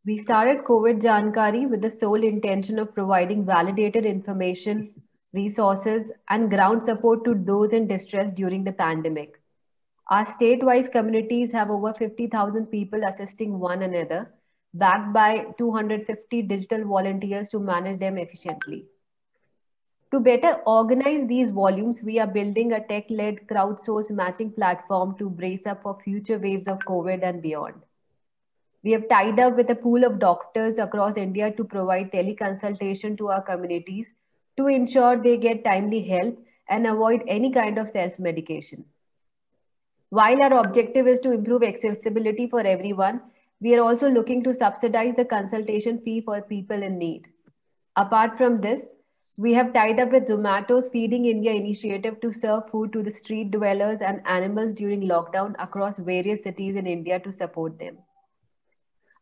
We started COVID Jankari with the sole intention of providing validated information, resources, and ground support to those in distress during the pandemic. Our state-wise communities have over 50,000 people assisting one another, backed by 250 digital volunteers to manage them efficiently. To better organize these volumes, we are building a tech-led crowdsourced matching platform to brace up for future waves of COVID and beyond. We have tied up with a pool of doctors across India to provide teleconsultation to our communities to ensure they get timely help and avoid any kind of self medication. While our objective is to improve accessibility for everyone, we are also looking to subsidize the consultation fee for people in need. Apart from this, we have tied up with Zomato's Feeding India initiative to serve food to the street dwellers and animals during lockdown across various cities in India to support them.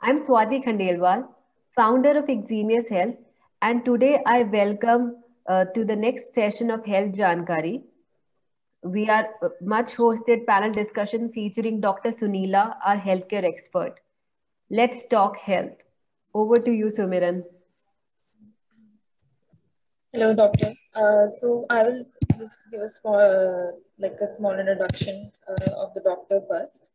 I'm Swati Khandelwal, founder of Exemius Health, and today I welcome to the next session of Health Jankari. We are much hosted panel discussion featuring Dr. Sunila, our healthcare expert. Let's talk health. Over to you, Sumiran. Hello, doctor. So I will just give a small introduction of the doctor first.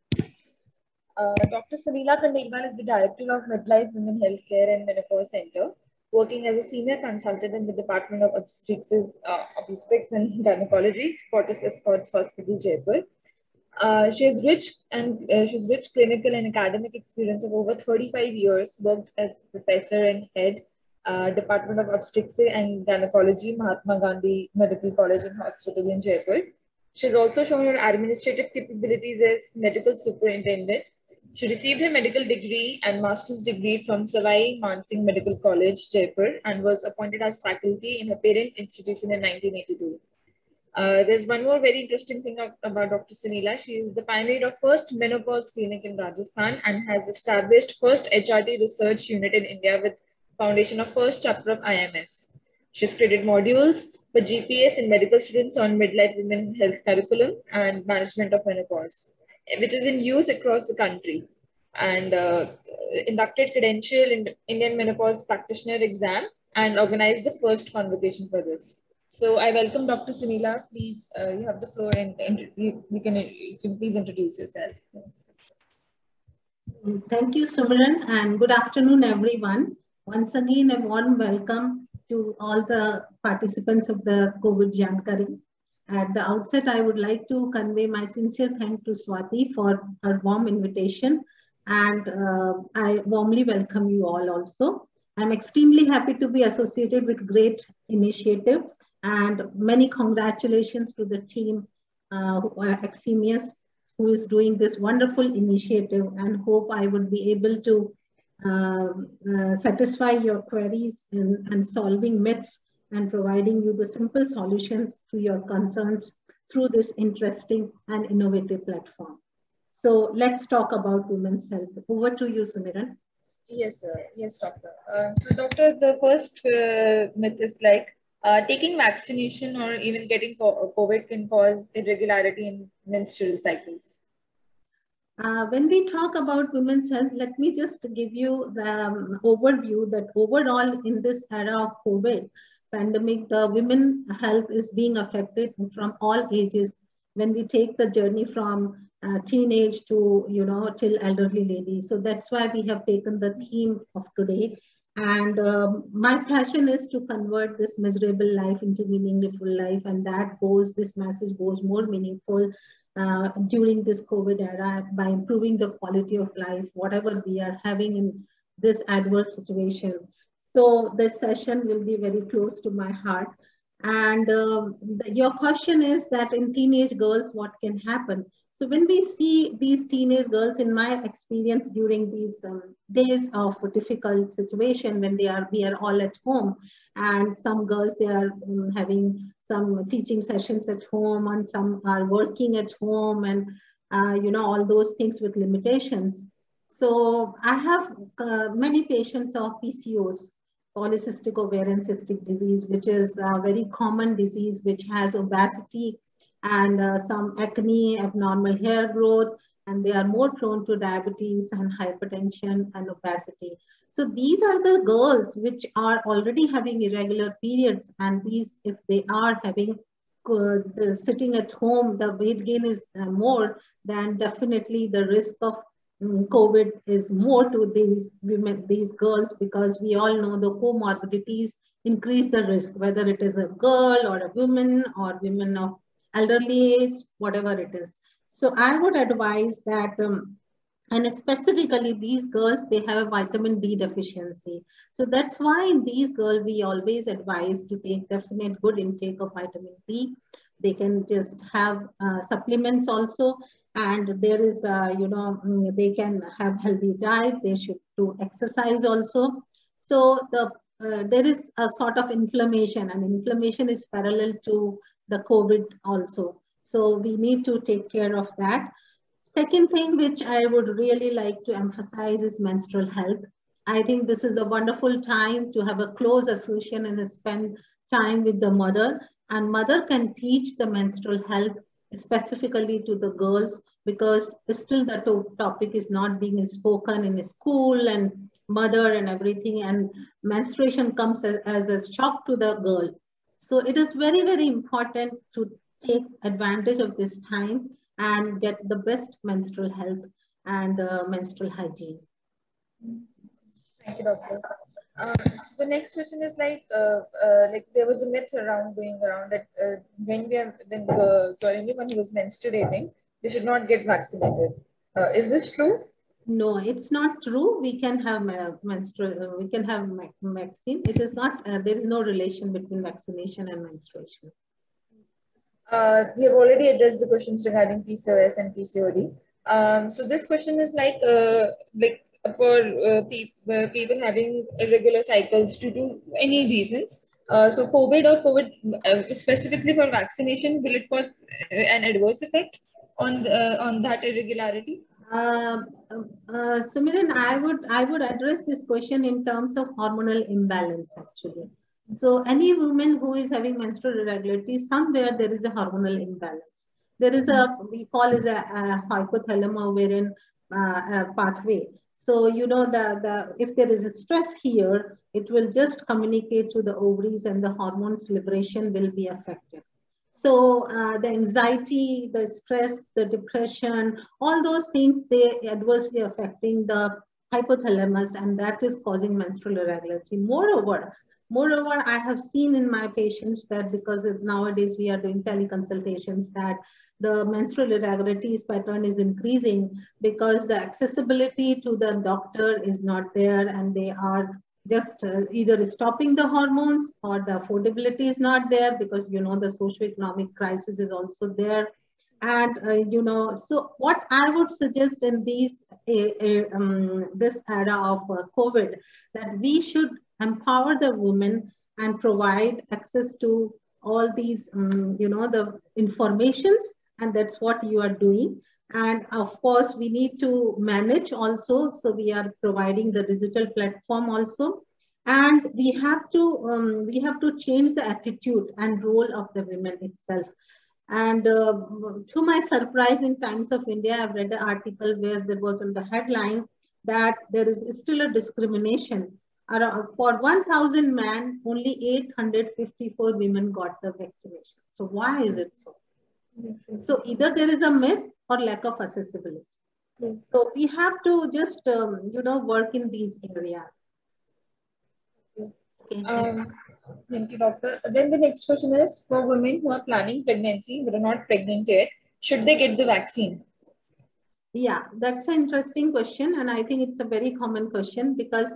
Dr. Sunila Khandelwal is the director of Midlife Women Healthcare and Menopause Center, working as a senior consultant in the Department of Obstetrics and Gynecology, Fortis Escorts Hospital, Jaipur. She's rich clinical and academic experience of over 35 years, worked as professor and head Department of Obstetrics and Gynecology, Mahatma Gandhi Medical College and Hospital in Jaipur. She's also shown her administrative capabilities as medical superintendent. She received her medical degree and master's degree from Savai Mansingh Medical College, Jaipur, and was appointed as faculty in her parent institution in 1982. There's one more very interesting thing about Dr. Sunila. She is the pioneer of first menopause clinic in Rajasthan and has established first HRT research unit in India with foundation of first chapter of IMS. She's created modules for GPS and medical students on midlife women health curriculum and management of menopause, which is in use across the country. And inducted credential in Indian menopause practitioner exam and organized the first convocation for this. So I welcome Dr. Sunila. Please, you have the floor and you can please introduce yourself. Yes. Thank you, Sumiran, and good afternoon, everyone. Once again, a warm welcome to all the participants of the COVID Jankari. At the outset, I would like to convey my sincere thanks to Swati for her warm invitation, and I warmly welcome you all also. I'm extremely happy to be associated with great initiative, and many congratulations to the team, Exemius, who is doing this wonderful initiative, and hope I would be able to satisfy your queries and solving myths and providing you the simple solutions to your concerns through this interesting and innovative platform. So let's talk about women's health. Over to you, Sumiran. Yes, sir. Yes, doctor. So, doctor, the first myth is taking vaccination or even getting COVID can cause irregularity in menstrual cycles. When we talk about women's health, let me just give you the overview that overall in this era of COVID pandemic, the women health is being affected from all ages. When we take the journey from teenage to, till elderly ladies. So that's why we have taken the theme of today. And my passion is to convert this miserable life into meaningful life. And this message goes more meaningful during this COVID era by improving the quality of life, whatever we are having in this adverse situation. So this session will be very close to my heart. And your question is that in teenage girls, what can happen? So when we see these teenage girls, in my experience during these days of difficult situation, when we are all at home, and some girls, they are having some teaching sessions at home, and some are working at home, and all those things with limitations. So I have many patients of PCOS, polycystic ovarian cystic disease, which is a very common disease which has obesity and some acne, abnormal hair growth, and they are more prone to diabetes and hypertension and obesity. So these are the girls which are already having irregular periods, and these, if they are having sitting at home, the weight gain is more, then definitely the risk of COVID is more to these women, these girls, because we all know the comorbidities increase the risk, whether it is a girl or a woman or women of elderly age, whatever it is. So I would advise that, and specifically these girls, they have a vitamin D deficiency. So that's why in these girls, we always advise to take definite good intake of vitamin D. They can just have supplements also. And there is, they can have healthy diet. They should do exercise also. So there is a sort of inflammation, and inflammation is parallel to the COVID also. So we need to take care of that. Second thing which I would really like to emphasize is menstrual health. I think this is a wonderful time to have a close association and spend time with the mother. And mother can teach the menstrual health specifically to the girls, because still the topic is not being spoken in school and mother and everything. And menstruation comes as a shock to the girl. So it is very, very important to take advantage of this time and get the best menstrual health and menstrual hygiene. Thank you, doctor. So the next question is like there was a myth going around that when anyone who is menstruating, they should not get vaccinated. Is this true? No, it's not true. We can have we can have vaccine. It is not. There is no relation between vaccination and menstruation. We have already addressed the questions regarding PCOS and PCOD. So this question is for people having irregular cycles due to any reasons. So COVID specifically for vaccination, will it cause an adverse effect on that irregularity? Sumiran, I would address this question in terms of hormonal imbalance actually. So any woman who is having menstrual irregularity, somewhere there is a hormonal imbalance. There is we call it a hypothalamo-ovarian pathway. So, if there is a stress here, it will just communicate to the ovaries and the hormones liberation will be affected. So the anxiety, the stress, the depression, all those things, they adversely affecting the hypothalamus, and that is causing menstrual irregularity. Moreover, I have seen in my patients that because nowadays we are doing teleconsultations, that the menstrual irregularities pattern is increasing because the accessibility to the doctor is not there, and they are just either stopping the hormones, or the affordability is not there because, the socio-economic crisis is also there. And, so what I would suggest in this era of COVID, that we should empower the women and provide access to all these, the informations, and that's what you are doing. And of course, we need to manage also. So we are providing the digital platform also. And we have to change the attitude and role of the women itself. And to my surprise, in Times of India, I've read the article where there was on the headline that there is still a discrimination. For 1,000 men, only 854 women got the vaccination. So why is it so? So either there is a myth or lack of accessibility. So we have to just, work in these areas. Okay. Thank you, doctor. Then the next question is, for women who are planning pregnancy but are not pregnant yet, should they get the vaccine? Yeah, that's an interesting question, and I think it's a very common question because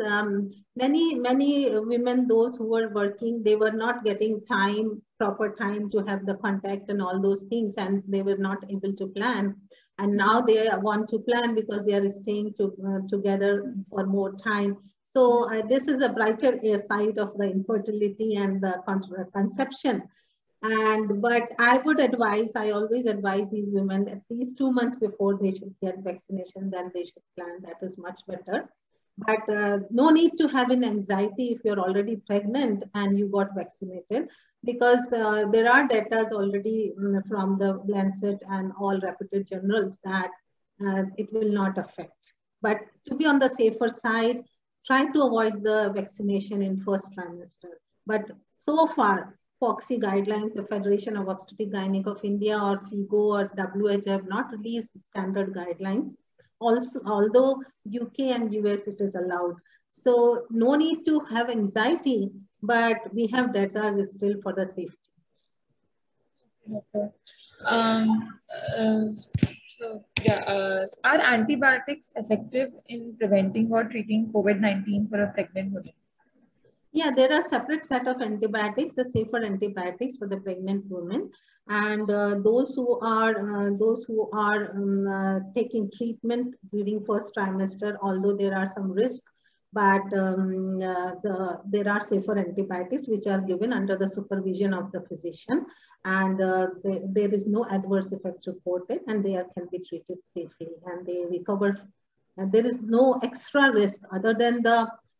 many women, those who were working, they were not getting proper time to have the contact and all those things, and they were not able to plan. And now they want to plan because they are staying together for more time. So this is a brighter side of the infertility and the conception. But I always advise these women at least 2 months before they should get vaccination, then they should plan. That is much better. But no need to have an anxiety if you're already pregnant and you got vaccinated, because there are data already from the Lancet and all reputed journals that it will not affect. But to be on the safer side, try to avoid the vaccination in first trimester. But so far, FOXI guidelines, the Federation of Obstetric Gynec of India or FIGO or WHO have not released standard guidelines. Also, although UK and US it is allowed. So no need to have anxiety, but we have data still for the safety. Okay. So yeah, are antibiotics effective in preventing or treating COVID-19 for a pregnant woman? Yeah, there are separate set of antibiotics, the safer antibiotics for the pregnant women, and those who are taking treatment during first trimester, although there are some risks, but there are safer antibiotics which are given under the supervision of the physician, and there is no adverse effect reported, and they can be treated safely, and they recover. And there is no extra risk other than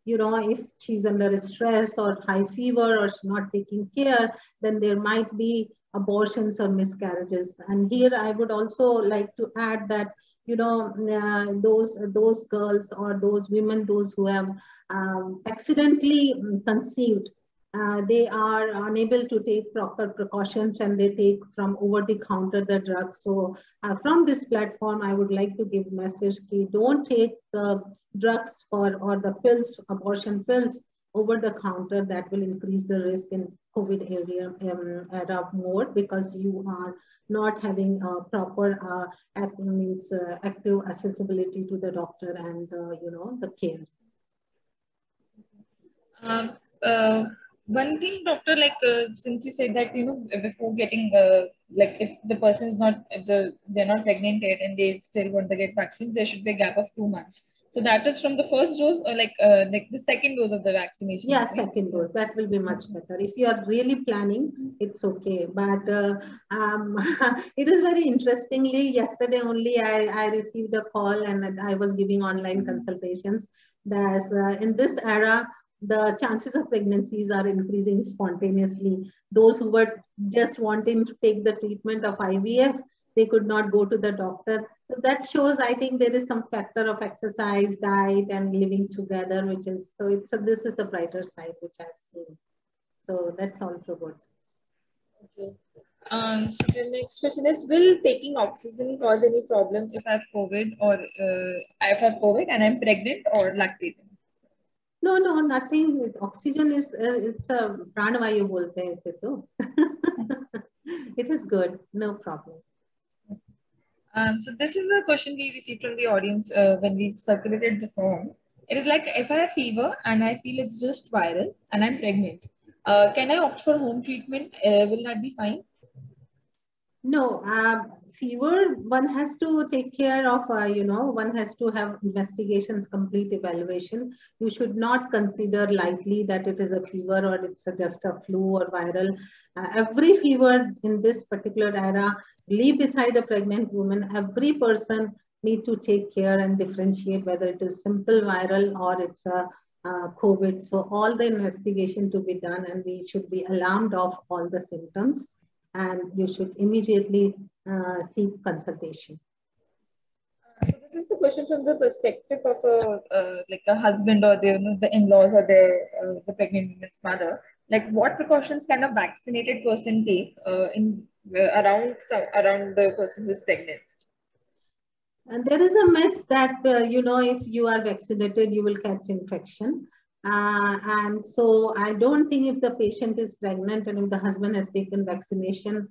if she's under stress or high fever or she's not taking care, then there might be abortions or miscarriages. And here I would also like to add that, those girls or those women, those who have accidentally conceived, they are unable to take proper precautions and they take from over the counter the drugs. So from this platform, I would like to give message ki don't take the drugs or the pills, abortion pills over the counter. That will increase the risk in COVID era more, because you are not having proper active accessibility to the doctor and the care. One thing, doctor, since you said that before getting if the person is not, they're not pregnant yet and they still want to get vaccines, there should be a gap of 2 months. So that is from the first dose or like the second dose of the vaccination? Yeah, second dose. That will be much better. If you are really planning, it's okay. But it is very interestingly, yesterday only I received a call and I was giving online consultations. That in this era, the chances of pregnancies are increasing spontaneously. Those who were just wanting to take the treatment of IVF, they could not go to the doctor. So that shows, I think there is some factor of exercise, diet, and living together, which is, this is the brighter side, which I've seen. So that's also good. Okay. So the next question is, will taking oxygen cause any problem if I have COVID or I have COVID and I'm pregnant or lactating? No, nothing. Oxygen is, it's a pranavayu bolte hain ise to. It is good, no problem. So this is a question we received from the audience when we circulated the form. It is like, if I have fever and I feel it's just viral and I'm pregnant, can I opt for home treatment? Will that be fine? No, fever, one has to take care of, one has to have investigations, complete evaluation. You should not consider lightly that it is a fever or it's just a flu or viral. Every fever in this particular era, leave beside a pregnant woman, every person need to take care and differentiate whether it is simple viral or it's a COVID. So all the investigation to be done, and we should be alarmed of all the symptoms, and you should immediately seek consultation. So this is the question from the perspective of a husband or the in-laws or the pregnant woman's mother. Like, what precautions can a vaccinated person take around the person who is pregnant? And there is a myth that if you are vaccinated, you will catch infection. And so I don't think if the patient is pregnant and if the husband has taken vaccination,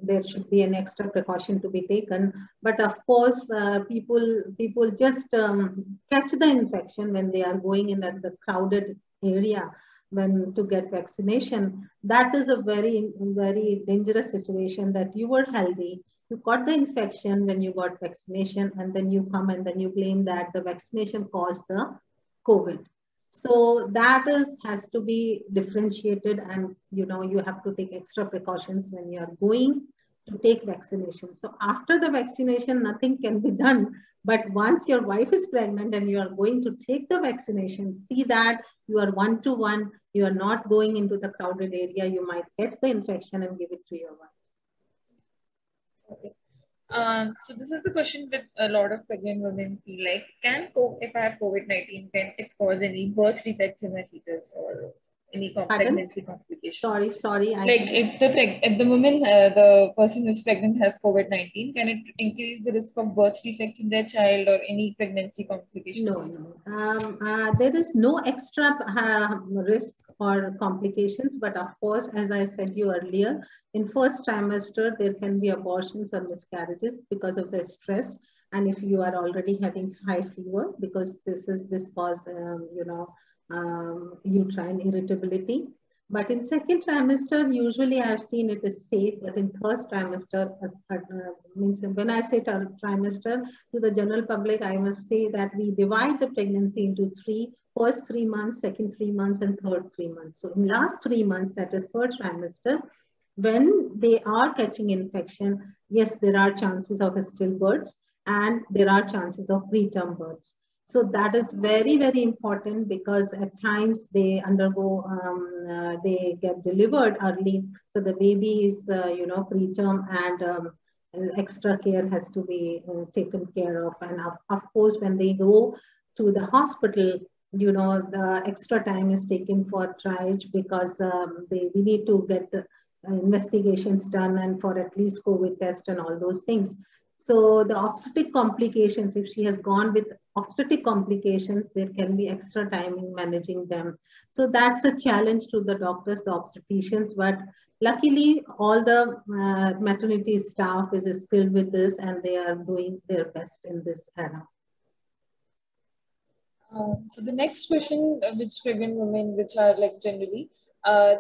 there should be an extra precaution to be taken. But of course, people just catch the infection when they are going in at the crowded area to get vaccination. That is a very, very dangerous situation, that you were healthy, you got the infection when you got vaccination, and then you come and then you claim that the vaccination caused the COVID. So that has to be differentiated, and you have to take extra precautions when you are going to take vaccination. So after the vaccination, nothing can be done. But once your wife is pregnant and you are going to take the vaccination, see that you are one-to-one, you are not going into the crowded area. You might get the infection and give it to your wife. Okay. So this is the question with a lot of pregnant women feel like, if I have COVID-19, can it cause any birth defects in my fetus or any Pardon? pregnancy complications? Sorry. Like if the woman, the person who's pregnant has COVID-19, can it increase the risk of birth defects in their child or any pregnancy complications? No. There is no extra risk or complications, but of course, as I said you earlier, in first trimester, there can be abortions or miscarriages because of the stress. And if you are already having high fever, because this cause, uterine irritability. But in second trimester, usually I've seen it is safe, but in first trimester, means when I say trimester, to the general public, I must say that we divide the pregnancy into first 3 months, second 3 months, and third 3 months. So in last 3 months, that is third trimester, when they are catching infection, yes, there are chances of stillbirths and there are chances of preterm births. So that is very, very important because at times they they get delivered early. So the baby is, preterm and extra care has to be taken care of. And of course, when they go to the hospital, the extra time is taken for triage because we need to get the investigations done and for at least COVID test and all those things. So the obstetric complications, if she has gone with obstetric complications, there can be extra time in managing them. So that's a challenge to the doctors, the obstetricians, but luckily all the maternity staff is skilled with this and they are doing their best in this era. So the next question, which pregnant women, which are like generally,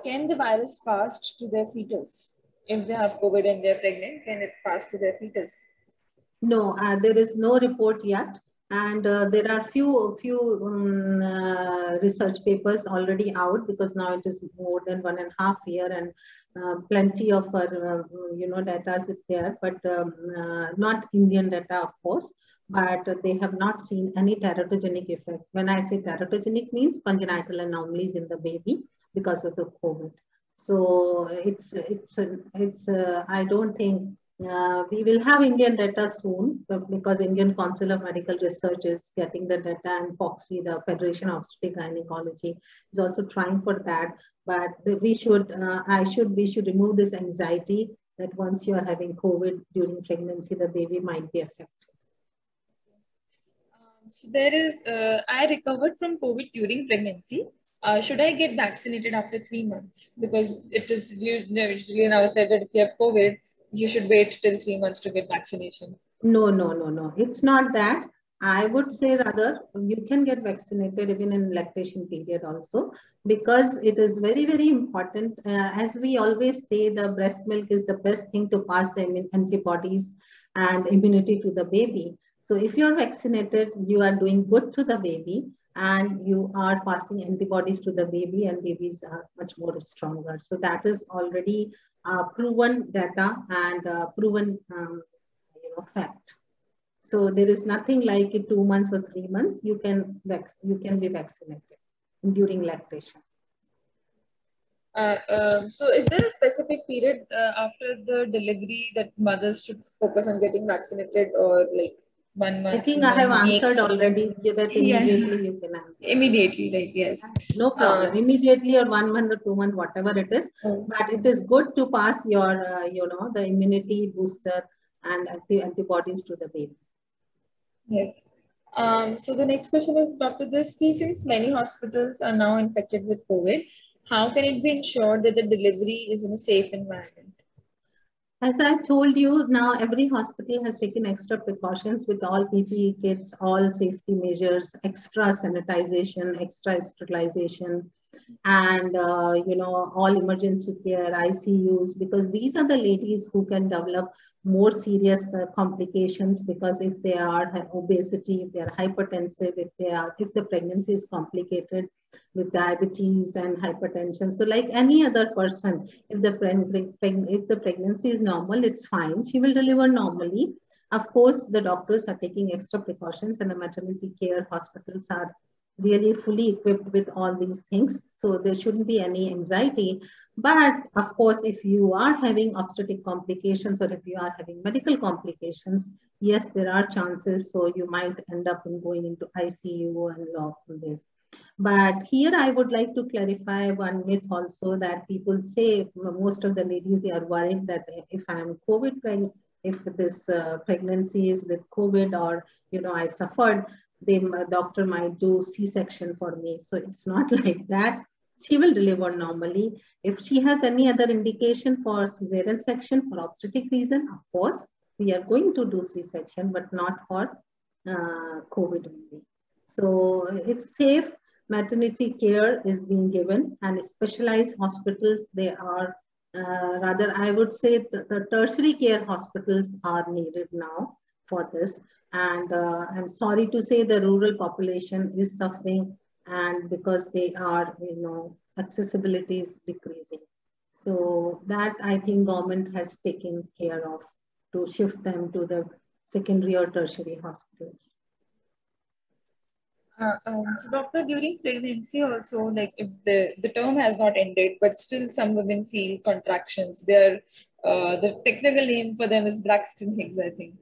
can the virus pass to their fetus? If they have COVID and they're pregnant, can it pass to their fetus? No, there is no report yet. And there are few research papers already out because now it is more than 1.5 years and plenty of data is there, but not Indian data, of course. But they have not seen any teratogenic effect. When I say teratogenic, means congenital anomalies in the baby because of the COVID. So I don't think we will have Indian data soon because Indian Council of Medical Research is getting the data, and FOGSI, the Federation of Obstetric Gynecology, is also trying for that. But we should remove this anxiety that once you are having COVID during pregnancy, the baby might be affected. So there is, I recovered from COVID during pregnancy. Should I get vaccinated after 3 months? Because it is usually now said that if you have COVID, you should wait till 3 months to get vaccination. No. It's not that. I would say rather you can get vaccinated even in lactation period also, because it is very, very important. As we always say, the breast milk is the best thing to pass the antibodies and immunity to the baby. So if you're vaccinated, you are doing good to the baby and you are passing antibodies to the baby, and babies are much more stronger. So that is already proven data and proven fact. So there is nothing like 2 months or 3 months. You can be vaccinated during lactation. So is there a specific period after the delivery that mothers should focus on getting vaccinated, or like 1 month? I think I have answered already that immediately you can answer. Immediately, like yes. No problem. Immediately or 1 month or 2 months, whatever it is. But it is good to pass your, the immunity booster and antibodies to the baby. Yes. So the next question is, Dr. Drishti, since many hospitals are now infected with COVID, how can it be ensured that the delivery is in a safe environment? As I told you, now every hospital has taken extra precautions with all PPE kits, all safety measures, extra sanitization, extra sterilization, and all emergency care, ICUs, because these are the ladies who can develop more serious complications, because if they are obesity, if they are hypertensive, if the pregnancy is complicated with diabetes and hypertension. So like any other person, if the pregnancy is normal, it's fine. She will deliver normally. Of course, the doctors are taking extra precautions and the maternity care hospitals are really fully equipped with all these things. So there shouldn't be any anxiety. But of course, if you are having obstetric complications or if you are having medical complications, yes, there are chances. So you might end up in going into ICU and all of this. But here I would like to clarify one myth also that people say, most of the ladies, they are worried that if I'm COVID pregnant, if this pregnancy is with COVID or, I suffered, the doctor might do C-section for me. So it's not like that. She will deliver normally. If she has any other indication for cesarean section for obstetric reason, of course, we are going to do C-section, but not for COVID only. So it's safe. Maternity care is being given, and specialized hospitals, they are rather, I would say the tertiary care hospitals are needed now for this. And I'm sorry to say the rural population is suffering, and because they are, accessibility is decreasing. So that I think government has taken care of to shift them to the secondary or tertiary hospitals. So doctor, during pregnancy also, like if the term has not ended, but still some women feel contractions. The technical name for them is Braxton Hicks, I think.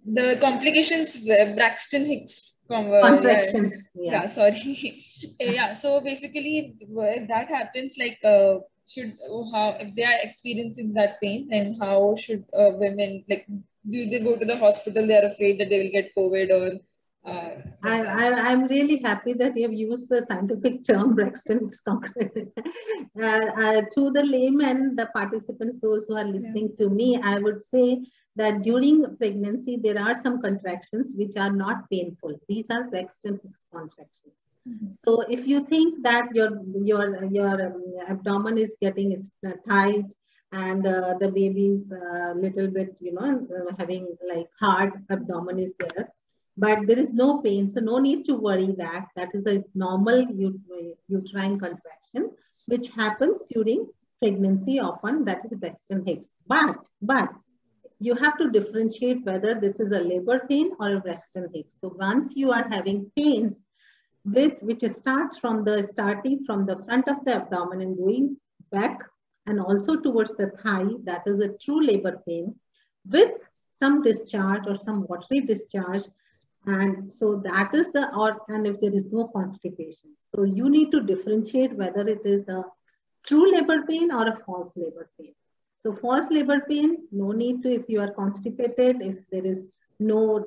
The complications, Braxton Hicks. Contractions. Yeah, sorry. Yeah, so basically if that happens, like if they are experiencing that pain, then how should women, like, do they go to the hospital? They are afraid that they will get COVID or I'm really happy that you have used the scientific term Braxton Hicks concretion. To the layman, the participants, those who are listening to me, I would say that during pregnancy, there are some contractions which are not painful. These are Braxton Hicks contractions. So if you think that your abdomen is getting tight and the baby's little bit, having like hard abdomen is there, but there is no pain, so no need to worry that. That is a normal uterine contraction, which happens during pregnancy often. That is Braxton Hicks. But you have to differentiate whether this is a labor pain or a Braxton Hicks. So once you are having pains which starts starting from the front of the abdomen and going back and also towards the thigh, that is a true labor pain with some discharge or some watery discharge. And so that is and if there is no constipation. So you need to differentiate whether it is a true labor pain or a false labor pain. So false labor pain, no need to, if you are constipated, if there is no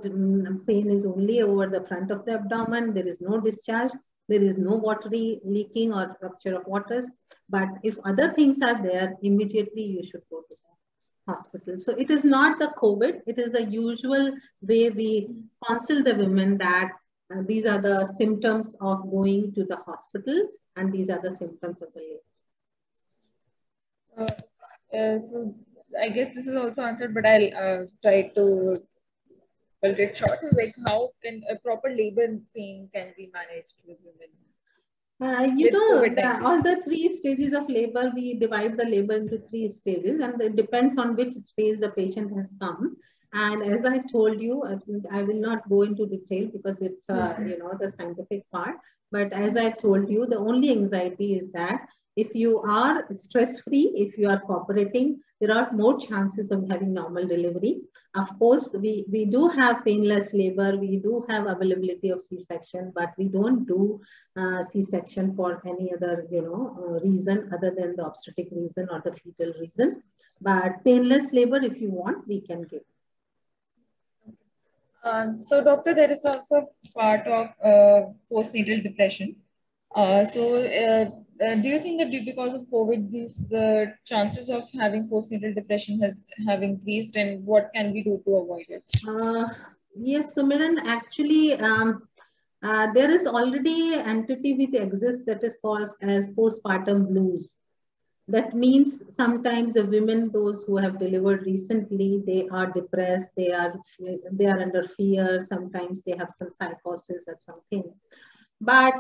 pain is only over the front of the abdomen, there is no discharge, there is no watery leaking or rupture of waters. But if other things are there, immediately you should go to the hospital. So it is not the COVID, it is the usual way we counsel the women that these are the symptoms of going to the hospital and these are the symptoms of the labor. So I guess this is also answered, but I'll try to cut it short. Like, how can a proper labor pain can be managed with women? All the 3 stages of labor, we divide the labor into 3 stages, and it depends on which stage the patient has come. And as I told you, I will not go into detail because it's the scientific part. But as I told you, the only anxiety is that if you are stress-free, if you are cooperating, there are more chances of having normal delivery. Of course, we do have painless labor, we do have availability of C-section, but we don't do C-section for any other reason other than the obstetric reason or the fetal reason. But painless labor, if you want, we can give. So doctor, there is also part of postnatal depression. Do you think that because of COVID, the chances of having postnatal depression have increased, and what can we do to avoid it? Yes, Sumiran, actually, there is already an entity which exists that is called as postpartum blues. That means sometimes the women, those who have delivered recently, they are depressed, they are under fear, sometimes they have some psychosis or something. But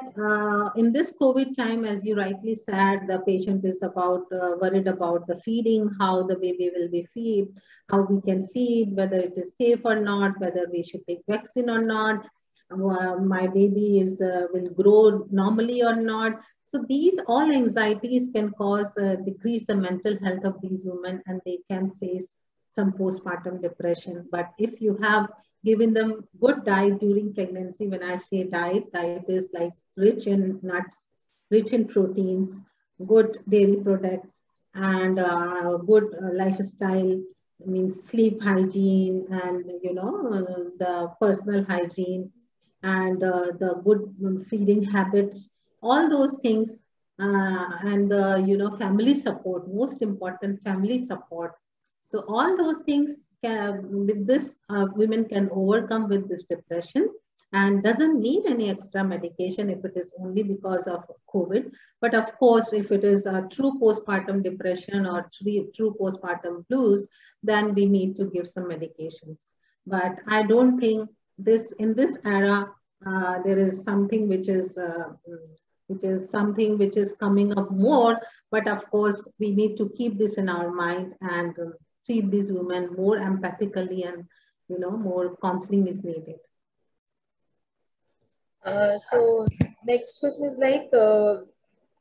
in this COVID time, as you rightly said, the patient is worried about the feeding, how the baby will be fed, how we can feed, whether it is safe or not, whether we should take vaccine or not. my baby will grow normally or not. So these all anxieties can cause decrease the mental health of these women, and they can face some postpartum depression. But if you have given them good diet during pregnancy, when I say diet, diet is like rich in nuts, rich in proteins, good dairy products, and good lifestyle, means sleep hygiene, and the personal hygiene, and the good feeding habits, all those things, and family support, most important, family support. So all those things with this, women can overcome with this depression, and doesn't need any extra medication if it is only because of COVID. But of course, if it is a true postpartum depression or true postpartum blues, then we need to give some medications. But I don't think in this era, there is something which is something which is coming up more. But of course, we need to keep this in our mind, and treat these women more empathically, and more counseling is needed. So next question is like,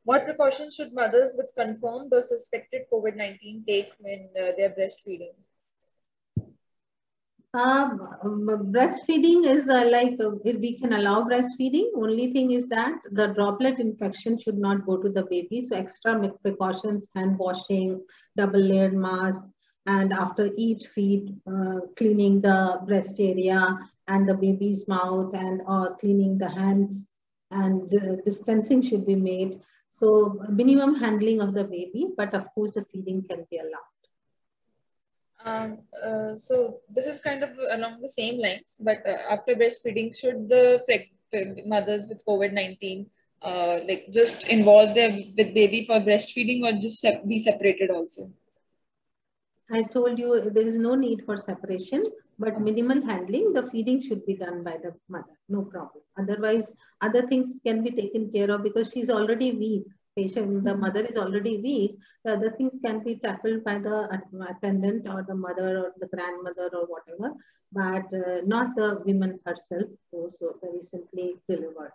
what precautions should mothers with confirmed or suspected COVID-19 take when they're breastfeeding? Breastfeeding is we can allow breastfeeding. Only thing is that the droplet infection should not go to the baby. So extra precautions, hand washing, double layered mask, and after each feed, cleaning the breast area and the baby's mouth, and cleaning the hands, and distancing should be made. So minimum handling of the baby, but of course the feeding can be allowed. So this is kind of along the same lines, but after breastfeeding, should the mothers with COVID-19 like just involve them with baby for breastfeeding, or just be separated also? I told you there is no need for separation, but minimal handling, the feeding should be done by the mother, no problem. Otherwise, other things can be taken care of, because she's already weak. The mother is already weak. The other things can be tackled by the attendant or the mother or the grandmother or whatever, but not the woman herself who so very simply delivered.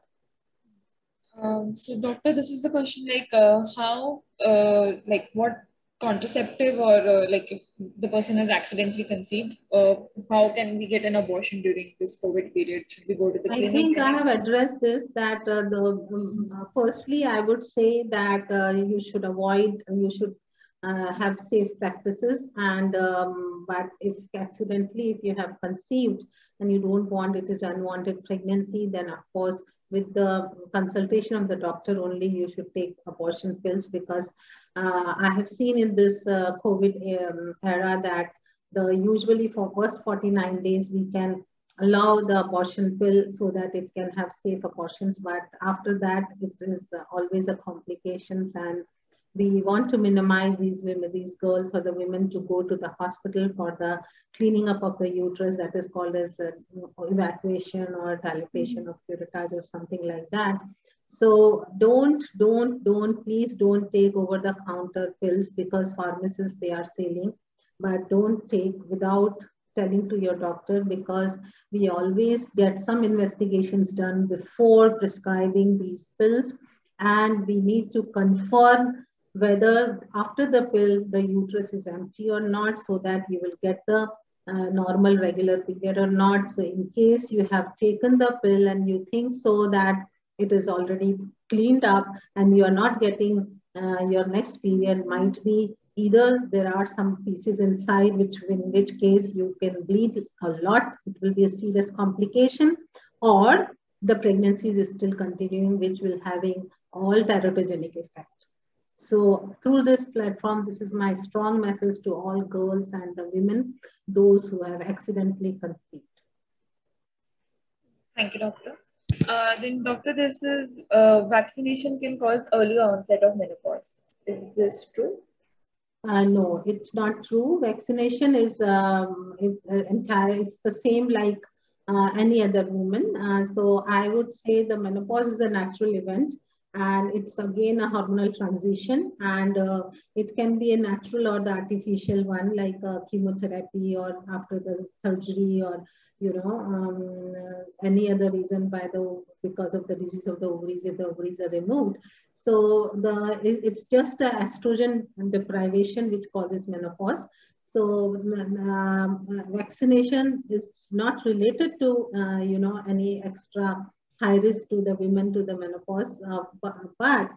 So doctor, this is the question, like how, like what contraceptive, or like if the person has accidentally conceived, how can we get an abortion during this COVID period? Should we go to the clinic? I think I have addressed this, that firstly, I would say that you should avoid, you should have safe practices, and but if accidentally, if you have conceived and you don't want, it is unwanted pregnancy, then of course with the consultation of the doctor only you should take abortion pills, because I have seen in this COVID era that usually for first 49 days we can allow the abortion pill so that it can have safe abortions, but after that it is always a complications, and we want to minimize these women, these girls or the women to go to the hospital for the cleaning up of the uterus, that is called as evacuation or dilatation of curettage or something like that. So please don't take over the counter pills, because pharmacists, they are selling, but don't take without telling to your doctor, because we always get some investigations done before prescribing these pills, and we need to confirm whether after the pill the uterus is empty or not, so that you will get the normal regular period or not. So in case you have taken the pill and you think so that it is already cleaned up and you are not getting your next period, might be either there are some pieces inside, in which case you can bleed a lot, it will be a serious complication, or the pregnancy is still continuing, which will having all teratogenic effect. So through this platform, this is my strong message to all girls and the women, those who have accidentally conceived. Thank you, doctor. Then doctor, this is vaccination can cause earlier onset of menopause. Is this true? No, it's not true. Vaccination is it's the same like any other woman. So I would say the menopause is a natural event. And it's again a hormonal transition, and it can be a natural or the artificial one, like chemotherapy or after the surgery, or any other reason because of the disease of the ovaries, if the ovaries are removed. So it's just a estrogen deprivation which causes menopause. So vaccination is not related to any extra high risk to the women to the menopause. But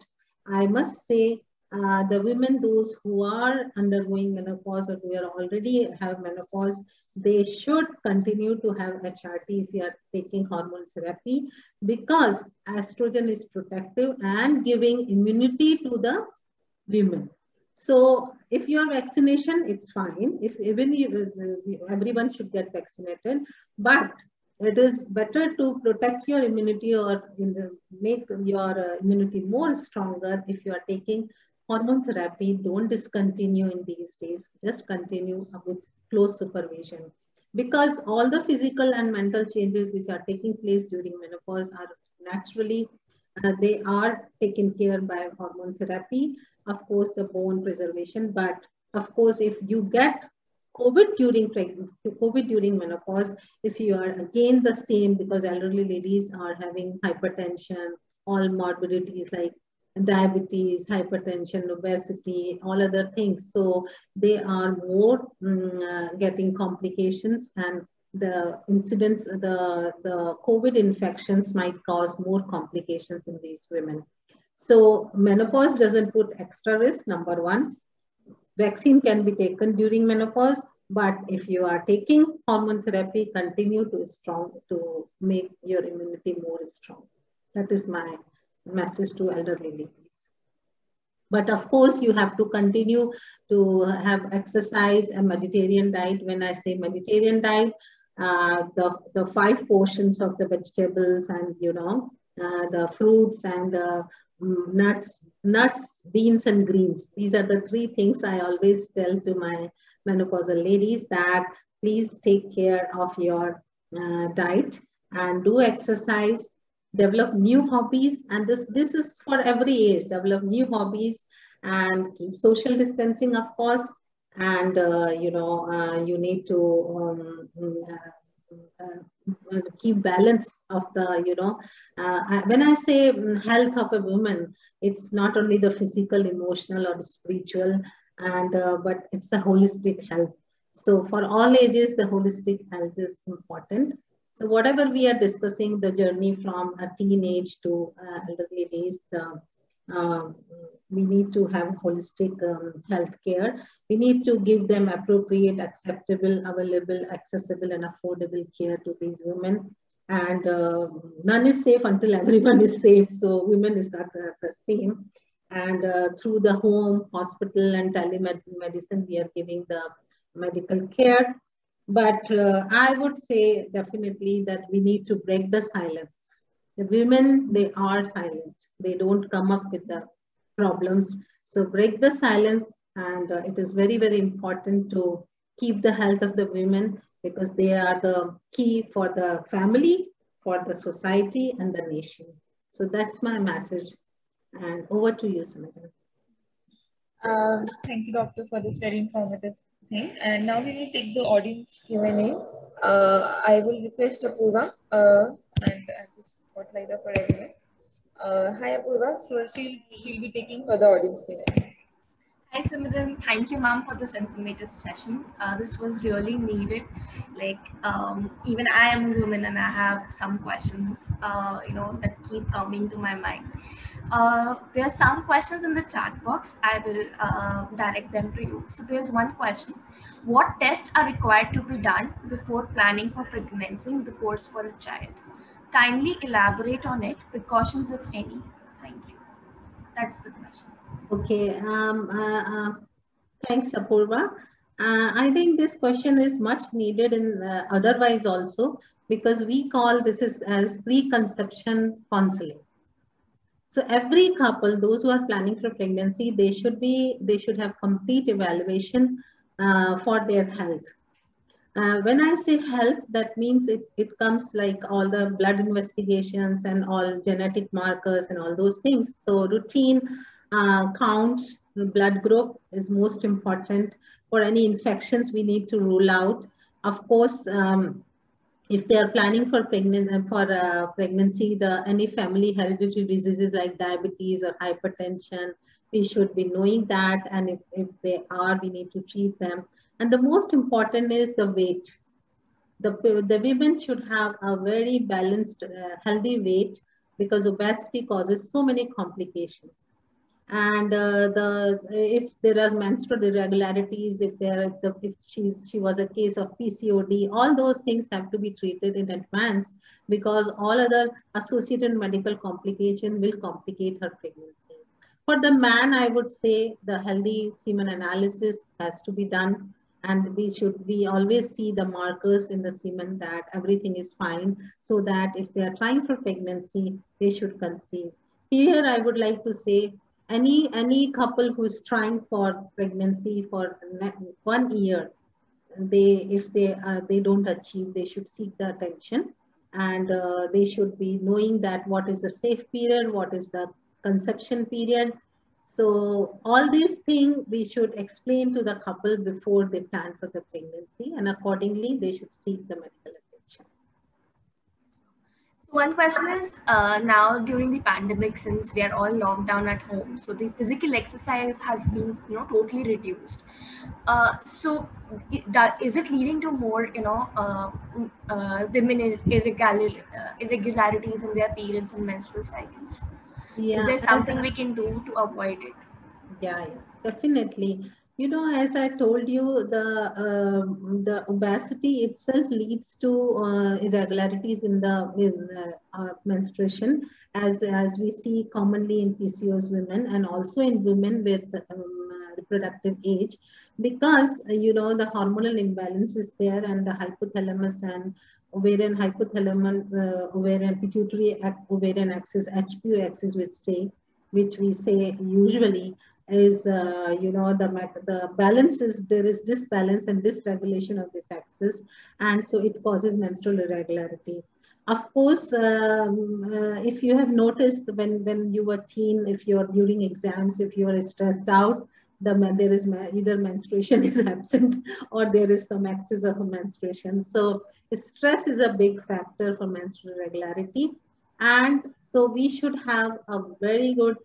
I must say, the women, those who are undergoing menopause or who are already have menopause, they should continue to have HRT if you are taking hormone therapy, because estrogen is protective and giving immunity to the women. So if you are vaccination, it's fine. If even everyone should get vaccinated, but it is better to protect your immunity or make your immunity more stronger if you are taking hormone therapy. Don't discontinue in these days. Just continue with close supervision, because all the physical and mental changes which are taking place during menopause are naturally they are taken care by hormone therapy. Of course, the bone preservation, but of course, if you get COVID during pregnancy, COVID during menopause, if you are again the same, because elderly ladies are having hypertension, all morbidities like diabetes, hypertension, obesity, all other things. So they are more getting complications, and the incidence, the COVID infections might cause more complications in these women. So menopause doesn't put extra risk, number one. Vaccine can be taken during menopause, but if you are taking hormone therapy, continue to make your immunity more strong. That is my message to elderly ladies. But of course, you have to continue to have exercise and Mediterranean diet. When I say Mediterranean diet, the 5 portions of the vegetables and the fruits and nuts, beans, and greens. These are the 3 things I always tell to my menopausal ladies, that please take care of your diet and do exercise, develop new hobbies. And this is for every age. Develop new hobbies and keep social distancing, of course. And you need to keep balance of the when I say health of a woman, it's not only the physical, emotional, or spiritual, and but it's a holistic health. So for all ages, the holistic health is important. So whatever we are discussing, the journey from a teenage to elderly days, we need to have holistic health care. We need to give them appropriate, acceptable, available, accessible, and affordable care to these women. And none is safe until everyone is safe. So women is not the same. And through the home, hospital, and telemedicine, we are giving the medical care. But I would say definitely that we need to break the silence. The women, they are silent. They don't come up with the problems. So break the silence, and it is very, very important to keep the health of the women, because they are the key for the family, for the society, and the nation. So that's my message. And over to you, Samita. Thank you, Doctor, for this very informative thing. And now we will take the audience Q&A. I will request Apurva, and I'll just spotlight her for everyone. Hi, Apurva. So she'll be taking for the audience Q&A. Hi Simran, thank you ma'am for this informative session. This was really needed. Even I am a woman and I have some questions, that keep coming to my mind. There are some questions in the chat box. I will direct them to you. So there's one question. What tests are required to be done before planning for pregnancy in the course for a child? Kindly elaborate on it, precautions if any. Thank you. That's the question. Okay, thanks, Apurva. I think this question is much needed in otherwise also, because we call this as preconception counseling. So every couple, those who are planning for pregnancy, they should have complete evaluation for their health. When I say health, that means it comes like all the blood investigations and all genetic markers and all those things. So routine count, blood group is most important. For any infections we need to rule out. Of course, if they are planning for pregnancy, any family hereditary diseases like diabetes or hypertension, we should be knowing that. And if they are, we need to treat them. And the most important is the weight. The women should have a very balanced, healthy weight, because obesity causes so many complications. And if there are menstrual irregularities, if she was a case of PCOD, all those things have to be treated in advance, because all other associated medical complication will complicate her pregnancy. For the man, I would say the healthy semen analysis has to be done, and we always see the markers in the semen that everything is fine, so that if they are trying for pregnancy, they should conceive. Here, I would like to say, any couple who is trying for pregnancy for 1 year, if they don't achieve, they should seek the attention, and they should be knowing that what is the safe period, what is the conception period. So all these things we should explain to the couple before they plan for the pregnancy, and accordingly they should seek the medical attention. One question is, now during the pandemic, since we are all locked down at home, so the physical exercise has been, totally reduced. So is it leading to more, women irregularities in their periods and menstrual cycles? Yeah, is there something we can do to avoid it? Yeah, definitely. As I told you, the obesity itself leads to irregularities in the menstruation, as we see commonly in PCOS women, and also in women with reproductive age, because the hormonal imbalance is there, and the hypothalamus and ovarian ovarian pituitary ovarian axis, HPO axis, which we say usually is, the balance is, there is disbalance and dysregulation of this axis, and so it causes menstrual irregularity. Of course, if you have noticed, when you were teen, if you're during exams, if you are stressed out, there is either menstruation is absent, or there is some excess of menstruation. So stress is a big factor for menstrual irregularity. And so we should have a very good,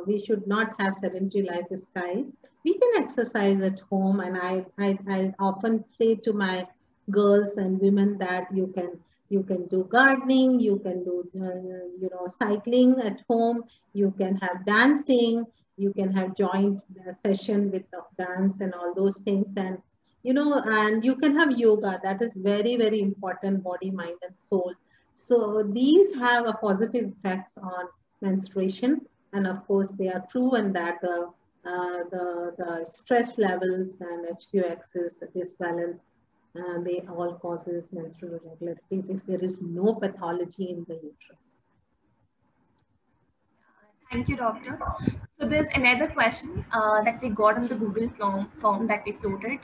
we should not have sedentary lifestyle. We can exercise at home. And I often say to my girls and women that you can do gardening, you can do, cycling at home, you can have dancing, you can have joint session with the dance and all those things. And, and you can have yoga. That is very, very important, body, mind, and soul. So these have a positive effects on menstruation, and of course they are proven that the stress levels and HPO axis disbalance, they all causes menstrual irregularities if there is no pathology in the uterus. Thank you, doctor. So there's another question that we got on the Google form that we floated.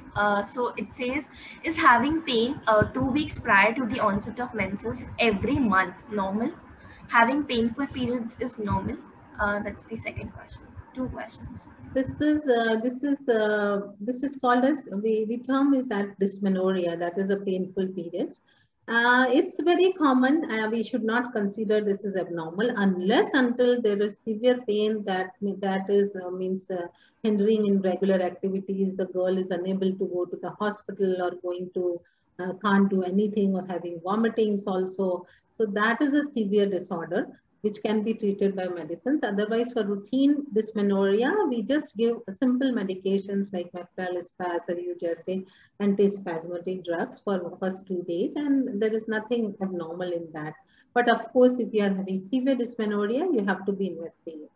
So it says, is having pain 2 weeks prior to the onset of menses every month normal? Having painful periods is normal? That's the second question. 2 questions. This is called as, we term is that dysmenorrhea, that is a painful periods. It's very common. We should not consider this as abnormal until there is severe pain that is means hindering in regular activities. The girl is unable to go to the hospital, or going to can't do anything, or having vomitings also. So that is a severe disorder which can be treated by medicines. Otherwise, for routine dysmenorrhea, we just give simple medications like Meftal-Spas, or you just say antispasmodic drugs for the first 2 days, and there is nothing abnormal in that. But of course, if you are having severe dysmenorrhea, you have to be investigated.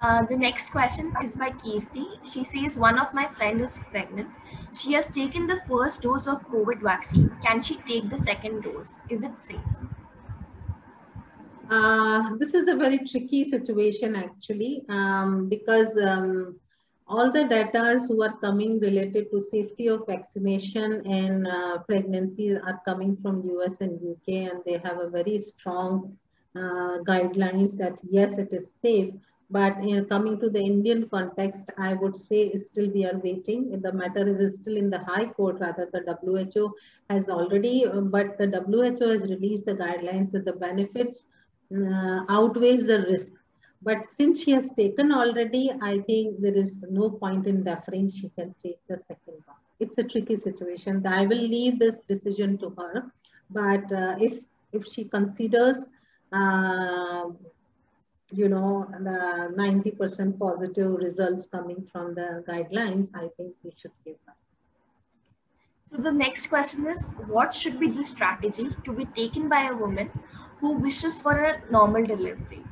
The next question is by Kirti. She says, one of my friends is pregnant. She has taken the first dose of COVID vaccine. Can she take the second dose? Is it safe? This is a very tricky situation actually, because all the data who are coming related to safety of vaccination and pregnancy are coming from US and UK, and they have a very strong guidelines that yes, it is safe. But in coming to the Indian context, I would say still we are waiting. The matter is still in the High Court. Rather, the WHO has already, but the WHO has released the guidelines that the benefits outweighs the risk. But since she has taken already, I think there is no point in deferring. She can take the second one. It's a tricky situation. I will leave this decision to her. But if she considers, you know, the 90% positive results coming from the guidelines, I think we should give her. So the next question is, what should be the strategy to be taken by a woman who wishes for a normal delivery?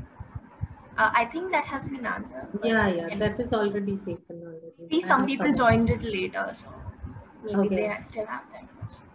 I think that has been answered. Yeah, that is already taken already. Maybe some people joined it later, so maybe they still have that question.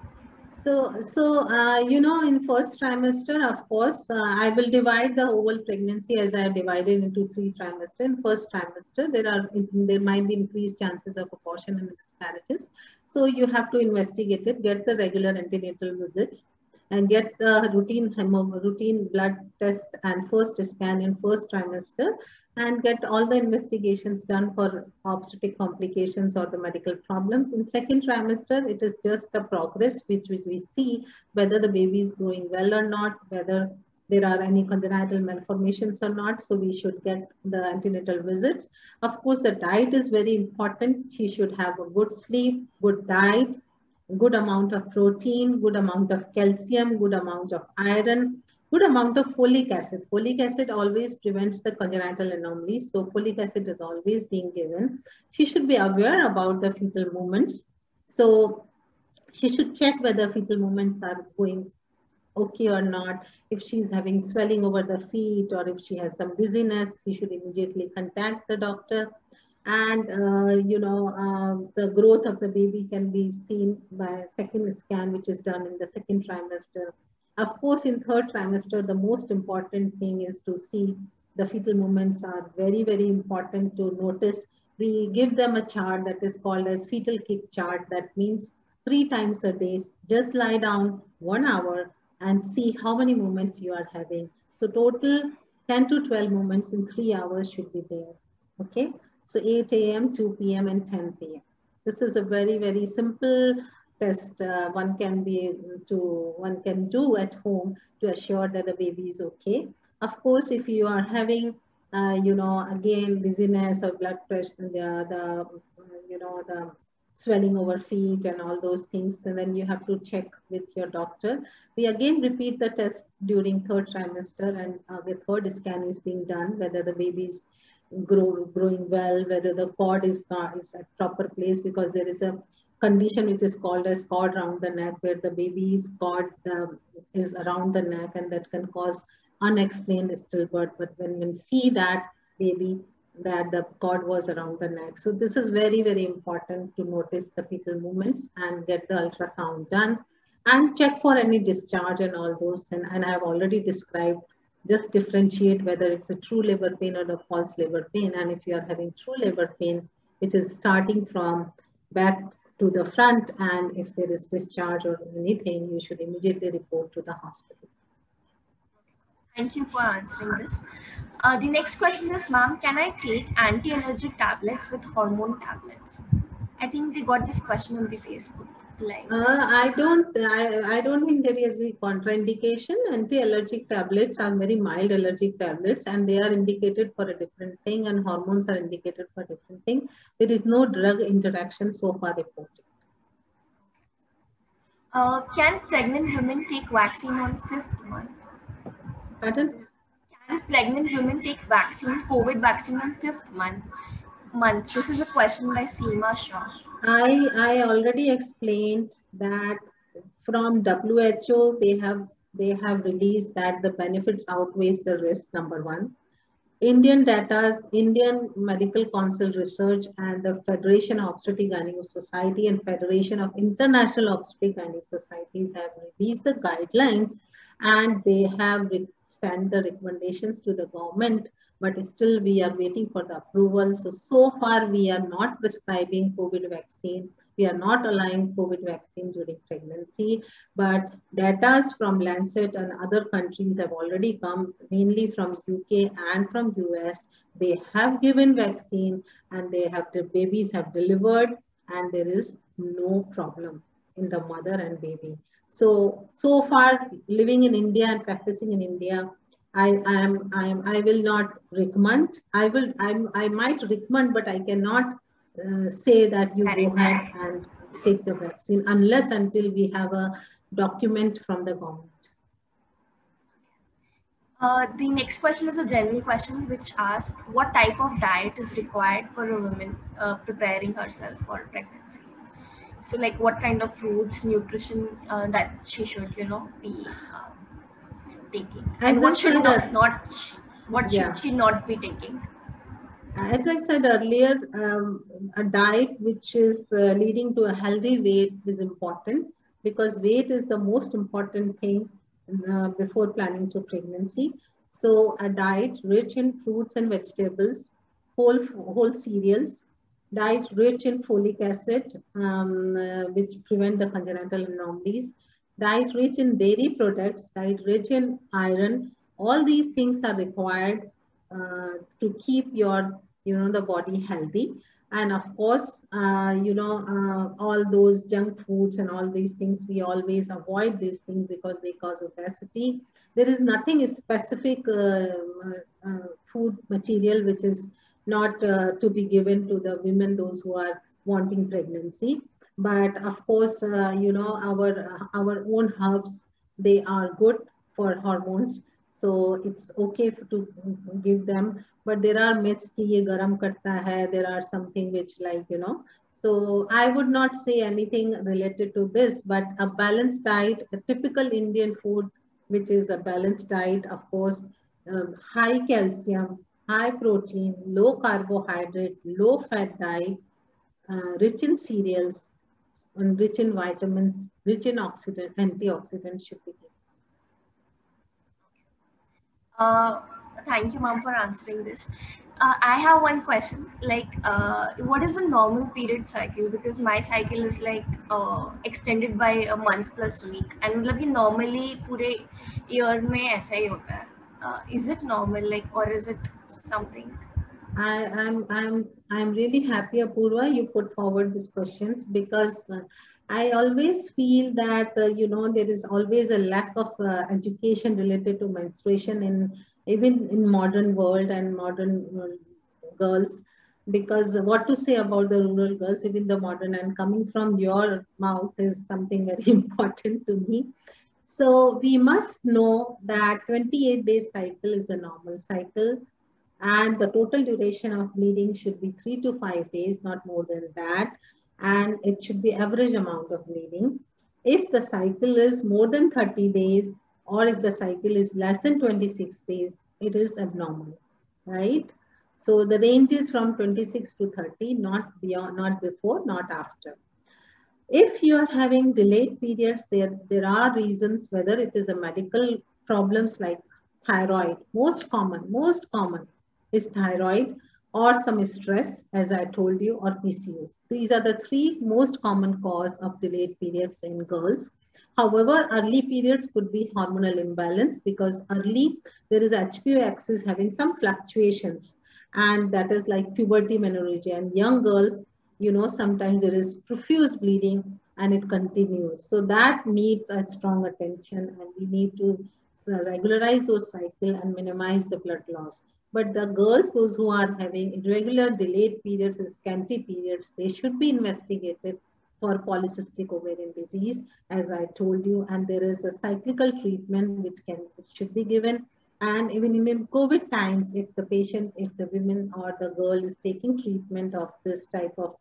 So you know, in first trimester, of course, I will divide the whole pregnancy as I have divided into 3 trimesters. In first trimester, there might be increased chances of abortion and miscarriages. So you have to investigate it, get the regular antenatal visits, and get the routine blood test and first scan in first trimester, and get all the investigations done for obstetric complications or the medical problems. In second trimester, it is just a progress which we see whether the baby is growing well or not, whether there are any congenital malformations or not. So we should get the antenatal visits. Of course, the diet is very important. She should have a good sleep, good diet, good amount of protein, good amount of calcium, good amount of iron, good amount of folic acid. Folic acid always prevents the congenital anomalies. So folic acid is always being given. She should be aware about the fetal movements. So she should check whether fetal movements are going okay or not. If she's having swelling over the feet or if she has some dizziness, she should immediately contact the doctor. And the growth of the baby can be seen by a second scan, which is done in the second trimester. Of course, in third trimester, the most important thing is to see the fetal movements are very, very important to notice. We give them a chart that is called as fetal kick chart. That means 3 times a day, just lie down 1 hour and see how many movements you are having. So total 10 to 12 movements in 3 hours should be there. Okay. So 8 a.m., 2 p.m. and 10 p.m. This is a very, very simple test one can do at home to assure that the baby is okay. Of course, if you are having, again, dizziness or blood pressure, the swelling over feet and all those things, and then you have to check with your doctor. We again repeat the test during third trimester, and the third scan is being done, whether the baby is growing well, whether the cord is at proper place, because there is a condition which is called as cord around the neck, where the baby's cord is around the neck, and that can cause unexplained stillbirth. But when we see that baby, that the cord was around the neck. So this is very, very important to notice the fetal movements and get the ultrasound done and check for any discharge and all those. And I have already described, just differentiate whether it's a true labor pain or the false labor pain. And if you are having true labor pain, which is starting from back to the front, and if there is discharge or anything, you should immediately report to the hospital. Thank you for answering this. The next question is, ma'am, can I take anti-allergic tablets with hormone tablets? I think we got this question on the Facebook. I don't think there is a contraindication. Anti-allergic tablets are very mild allergic tablets, and they are indicated for a different thing, and hormones are indicated for a different thing. There is no drug interaction so far reported. Can pregnant women take vaccine on 5th month? Pardon? Can pregnant women take vaccine, COVID vaccine on 5th month? This is a question by Seema Shah. I already explained that from WHO, they have released that the benefits outweighs the risk, number one. Indian data, Indian Medical Council Research and the Federation of Obstetric Gynaecology Society and Federation of International Obstetric Gynaecology Societies have released the guidelines, and they have sent the recommendations to the government, but still we are waiting for the approval. So far we are not prescribing COVID vaccine. We are not allowing COVID vaccine during pregnancy, but data from Lancet and other countries have already come, mainly from UK and from US. They have given vaccine and the babies have delivered, and there is no problem in the mother and baby. So far, living in India and practicing in India, I will not recommend. I might recommend, but I cannot say that you go ahead and take the vaccine unless until we have a document from the government. The next question is a general question which asks, what type of diet is required for a woman preparing herself for pregnancy? So like what kind of foods, nutrition that she should, be taking, and what should should she not be taking? As I said earlier, a diet which is leading to a healthy weight is important, because weight is the most important thing before planning to pregnancy. So a diet rich in fruits and vegetables, whole cereals, diet rich in folic acid, which prevent the congenital anomalies, diet rich in dairy products, diet rich in iron. All these things are required to keep the body healthy. And of course, all those junk foods and all these things, we always avoid these things because they cause obesity. There is nothing specific food material which is not to be given to the women, those who are wanting pregnancy. But of course, our own herbs, they are good for hormones. So it's okay to give them, but there are myths ki ye garam karta hai. There are something which so I would not say anything related to this, but a balanced diet, a typical Indian food, which is a balanced diet, of course, high calcium, high protein, low carbohydrate, low fat diet, rich in cereals, and rich in vitamins, rich in antioxidants should be given. Thank you, ma'am, for answering this. I have one question. Like, what is a normal period cycle? Because my cycle is like extended by a month plus week, and मतलब normally पूरे year में ऐसा ही होता है. Is it normal, like, or is it something? I'm really happy, Apurva, you put forward these questions, because I always feel that there is always a lack of education related to menstruation even in modern world and modern girls, because what to say about the rural girls, even the modern, and coming from your mouth is something very important to me. So we must know that 28-day cycle is a normal cycle, and the total duration of bleeding should be 3 to 5 days, not more than that. And it should be average amount of bleeding. If the cycle is more than 30 days, or if the cycle is less than 26 days, it is abnormal, right? So the range is from 26 to 30, not beyond, not before, not after. If you are having delayed periods, there are reasons, whether it is a medical problems like thyroid, most common is thyroid, or some stress, as I told you, or PCOS. These are the three most common cause of delayed periods in girls. However, early periods could be hormonal imbalance, because early there is HPO axis having some fluctuations, and that is like puberty, menorrhagia, and young girls, sometimes there is profuse bleeding and it continues. So that needs a strong attention, and we need to regularize those cycle and minimize the blood loss. But the girls, those who are having irregular delayed periods and scanty periods, they should be investigated for polycystic ovarian disease, as I told you, and there is a cyclical treatment which should be given. And even in COVID times, if the women or the girl is taking treatment of this type of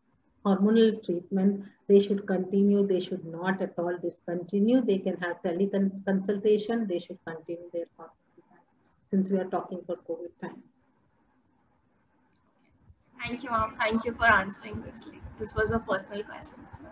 hormonal treatment, they should continue. They should not at all discontinue. They can have teleconsultation. They should continue their hormonal, since we are talking for COVID times. Thank you, ma'am. Thank you for answering this. This was a personal question. So.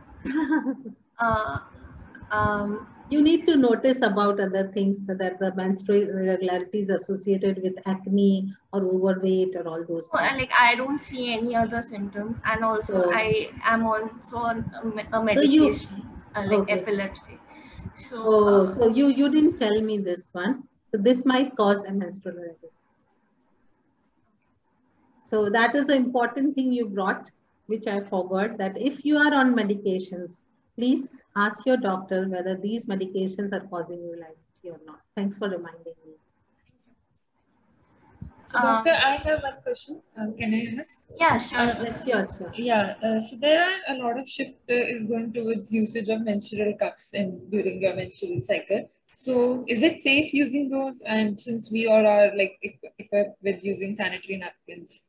You need to notice about other things, that the menstrual irregularities associated with acne or overweight or all those No, things. like I don't see any other symptom, and also So, I am also on a so you, medication, like okay. epilepsy. So Oh, so you didn't tell me this one. So this might cause a menstrual irregularity. So that is the important thing you brought, which I forgot, that if you are on medications, please ask your doctor whether these medications are causing you irritability or not. Thanks for reminding me. So, doctor, I have one question. Can I ask? Yeah, sure. Yes, sure, sure. Yeah, so there are a lot of shift is going towards usage of menstrual cups during your menstrual cycle. So is it safe using those? And since we all are like equipped with using sanitary napkins.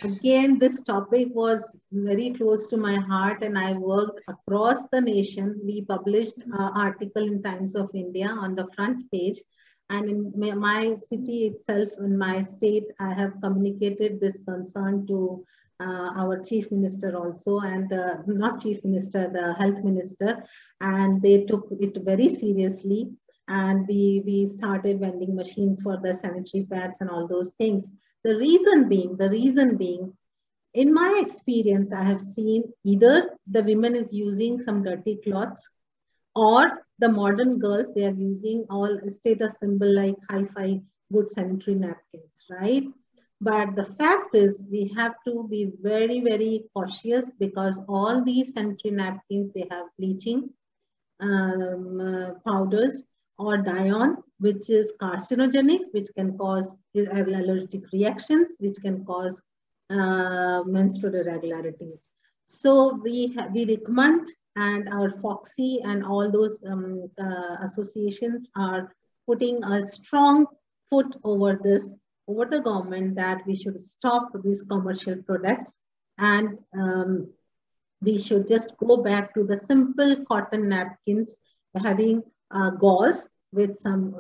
Again, this topic was very close to my heart, and I worked across the nation. We published an article in Times of India on the front page. And in my city itself, in my state, I have communicated this concern to our chief minister also, and not chief minister, the health minister, and they took it very seriously. And we started vending machines for the sanitary pads and all those things. The reason being, in my experience, I have seen either the women is using some dirty cloths, or the modern girls, they are using all status symbol like hi-fi good sanitary napkins, right? But the fact is, we have to be very, very cautious, because all these sanitary napkins, they have bleaching powders or dion, which is carcinogenic, which can cause allergic reactions, which can cause menstrual irregularities. So we recommend, and our FOXY and all those associations are putting a strong foot over this, over the government, that we should stop these commercial products, and we should just go back to the simple cotton napkins, having gauze with some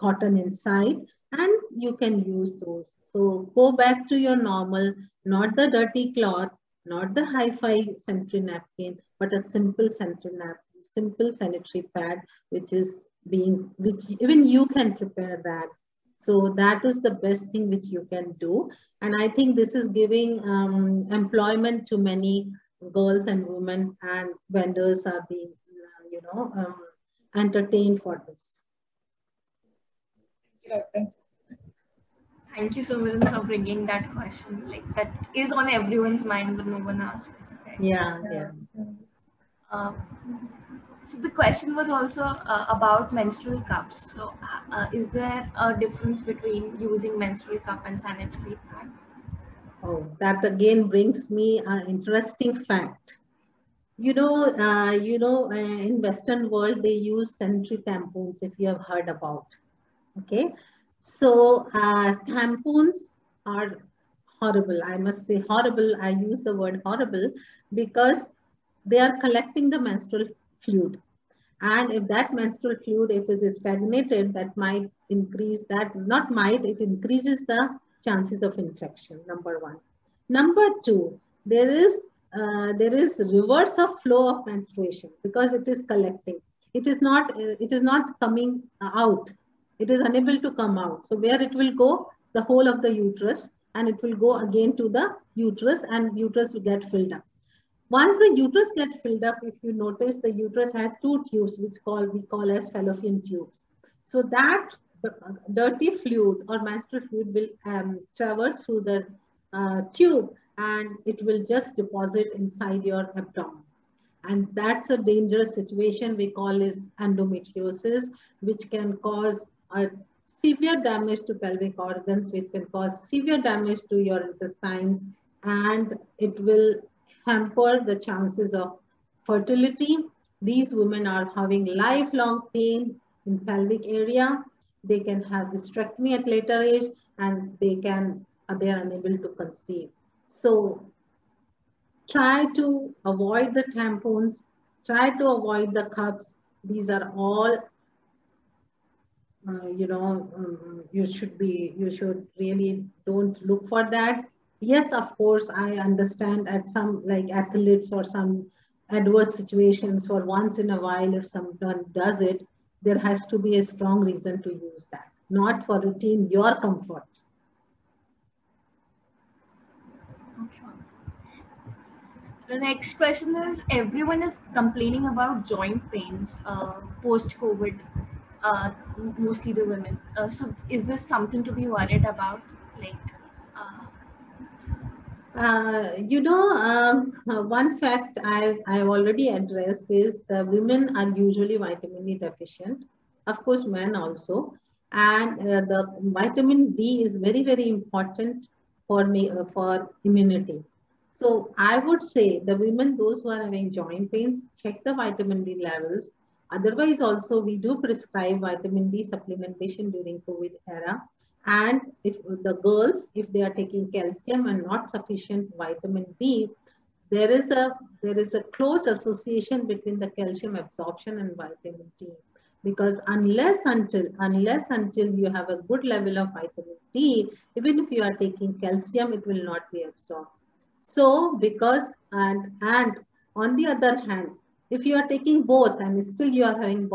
cotton inside, and you can use those. So go back to your normal, not the dirty cloth, not the hi-fi sanitary napkin, but a simple sanitary napkin, simple sanitary pad, which even you can prepare that. So that is the best thing which you can do. And I think this is giving employment to many girls and women, and vendors are being, entertained for this. Thank you so much for bringing that question. Like that is on everyone's mind, but no one asks. Right? Yeah. So the question was also about menstrual cups. So is there a difference between using menstrual cup and sanitary pad? Oh, that again brings me an interesting fact. In Western world, they use sanitary tampons, if you have heard about. Okay. So tampons are horrible. I must say horrible. I use the word horrible because they are collecting the menstrual fluid. And if that menstrual fluid, if it is stagnated, that might increase that, not might, it increases the chances of infection, number one. Number two, there is reverse of flow of menstruation, because it is collecting. It is not coming out. It is unable to come out. So where it will go? The whole of the uterus, and it will go again to the uterus, and uterus will get filled up. Once the uterus gets filled up, if you notice, the uterus has two tubes, which we call as fallopian tubes. So that dirty fluid or menstrual fluid will traverse through the tube, and it will just deposit inside your abdomen. And that's a dangerous situation we call is endometriosis, which can cause a severe damage to pelvic organs, which can cause severe damage to your intestines, and it will hamper the chances of fertility. These women are having lifelong pain in pelvic area. They can have hysterectomy at later age, and they are unable to conceive. So try to avoid the tampons, try to avoid the cups. These are all, you should really don't look for that. Yes, of course, I understand at some like athletes or some adverse situations for once in a while, if someone does it, there has to be a strong reason to use that, not for routine your comfort. Okay. The next question is, everyone is complaining about joint pains post-COVID, mostly the women. So is this something to be worried about? Like, uh, One fact I've already addressed is the women are usually vitamin D deficient. Of course, men also. And the vitamin D is very, very important for me, for immunity. So I would say the women, those who are having joint pains, check the vitamin D levels. Otherwise, also we do prescribe vitamin D supplementation during COVID era. And if the girls, if they are taking calcium and not sufficient vitamin D, there is a close association between the calcium absorption and vitamin D. Because unless until you have a good level of vitamin D, even if you are taking calcium, it will not be absorbed. So because and on the other hand, if you are taking both and still you are having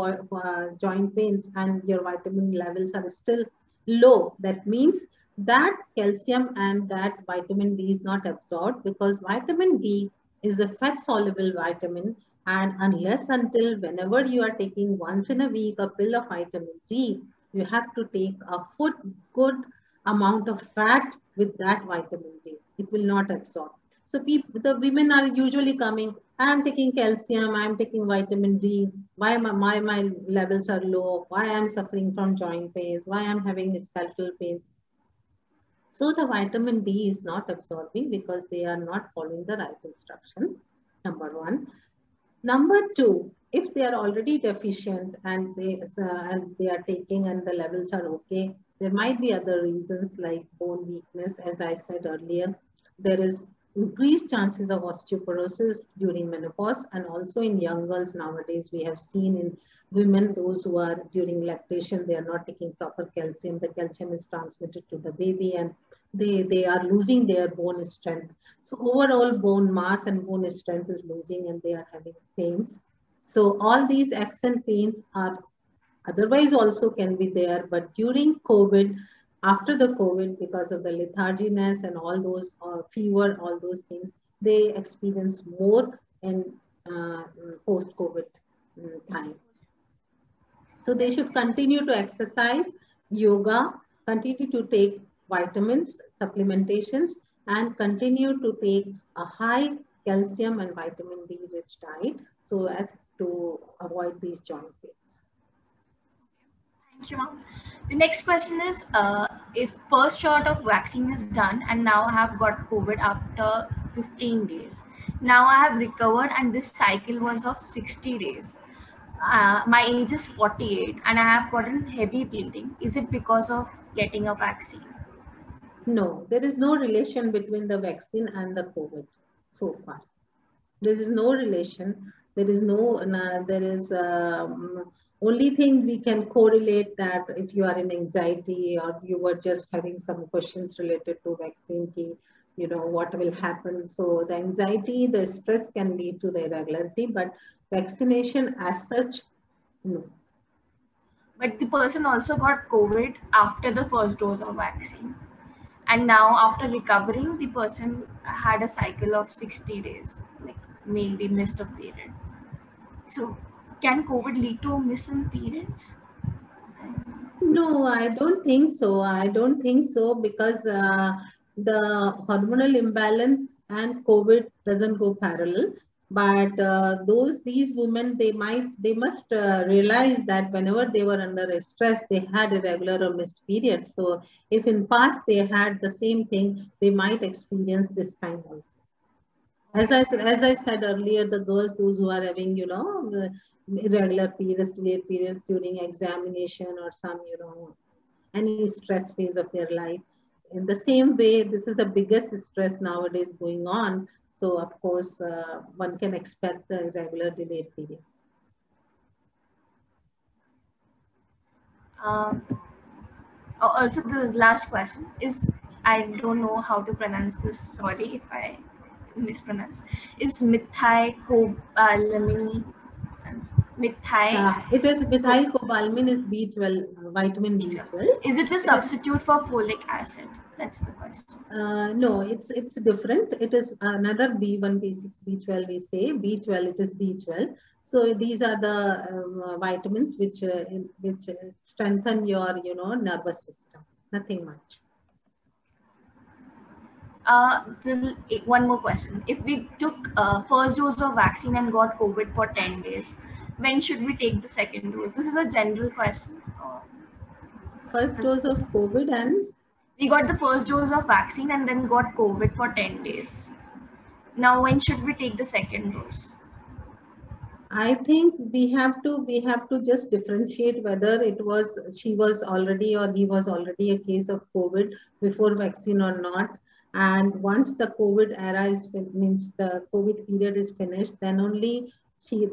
joint pains and your vitamin levels are still low, that means that calcium and that vitamin D is not absorbed, because vitamin D is a fat soluble vitamin, and unless until whenever you are taking once in a week a pill of vitamin D, you have to take a good amount of fat with that vitamin D. It will not absorb. So the women are usually coming, I am taking calcium, I am taking vitamin D, why my levels are low, why I am suffering from joint pains, why I am having skeletal pains. So the vitamin D is not absorbing because they are not following the right instructions, number one. Number two, if they are already deficient and they are taking and the levels are okay, there might be other reasons like bone weakness. As I said earlier, there is increased chances of osteoporosis during menopause, and also in young girls nowadays we have seen in women, those who are during lactation, they are not taking proper calcium. The calcium is transmitted to the baby and they are losing their bone strength. So overall bone mass and bone strength is losing and they are having pains. So all these aches and pains are otherwise also can be there, but during COVID, after the COVID, because of the letharginess and all those fever, all those things, they experience more in post-COVID time. So they should continue to exercise, yoga, continue to take vitamins, supplementations, and continue to take a high calcium and vitamin D rich diet so as to avoid these joint pains. thank you, ma'am. The next question is, if first shot of vaccine is done and now I have got COVID after 15 days. Now I have recovered and this cycle was of 60 days. My age is 48 and I have gotten heavy bleeding. Is it because of getting a vaccine? No, there is no relation between the vaccine and the COVID so far. There is no relation. There is only thing we can correlate that if you are in anxiety or you were just having some questions related to vaccine, what will happen. So the anxiety, the stress can lead to the irregularity, but vaccination as such, no. But the person also got COVID after the first dose of vaccine. And now after recovering, the person had a cycle of 60 days, like maybe missed a period. So can COVID lead to missing periods? No, I don't think so. I don't think so because the hormonal imbalance and COVID doesn't go parallel. But these women, they must realize that whenever they were under stress, they had irregular or missed periods. So if in past they had the same thing, they might experience this time also. As I said earlier, the girls, those who are having, the irregular periods, delayed periods during examination or some, any stress phase of their life. In the same way, this is the biggest stress nowadays going on. So of course, one can expect the irregular delayed periods. Also, the last question is, I don't know how to pronounce this. Sorry if I mispronounce, is methylcobalamin. It is methylcobalamin is B12, vitamin B12. Is it a substitute for folic acid? That's the question. No, it's different. It is another B1, B6, B12. We say B12. It is B12. So these are the vitamins which strengthen your nervous system. Nothing much. One more question. If we took first dose of vaccine and got COVID for 10 days, when should we take the second dose? This is a general question. First dose of COVID and? We got the first dose of vaccine and then got COVID for 10 days. Now, when should we take the second dose? I think we have to just differentiate whether she was already or he was already a case of COVID before vaccine or not. And once the COVID era means the COVID period is finished, then only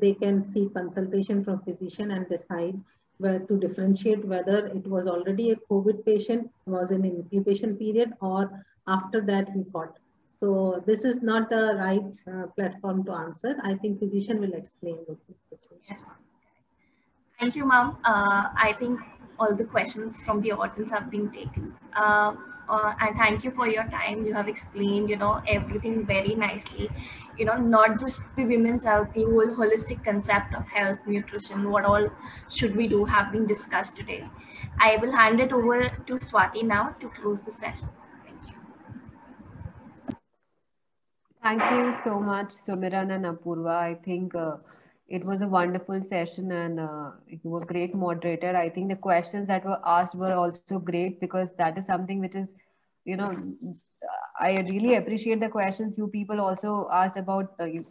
they can seek consultation from physician and decide where to differentiate whether it was already a COVID patient, was in incubation period, or after that he got. So this is not the right platform to answer. I think physician will explain what this situation. Yes, ma'am. Thank you, ma'am. I think all the questions from the audience have been taken. And thank you for your time. You have explained, everything very nicely. Not just the women's health, the whole holistic concept of health, nutrition, what all should we do have been discussed today. I will hand it over to Swati now to close the session. Thank you. Thank you so much, Sumiran and Apurva. I think it was a wonderful session and you were a great moderator. I think the questions that were asked were also great because that is something which is, I really appreciate the questions you people also asked about the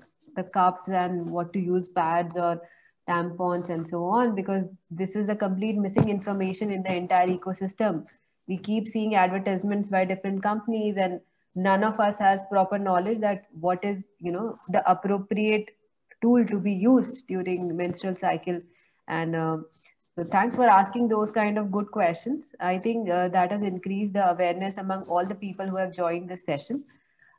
cups and what to use pads or tampons and so on, because this is the complete missing information in the entire ecosystem. We keep seeing advertisements by different companies and none of us has proper knowledge that what is, the appropriate tool to be used during menstrual cycle. And so thanks for asking those kind of good questions. I think that has increased the awareness among all the people who have joined this session.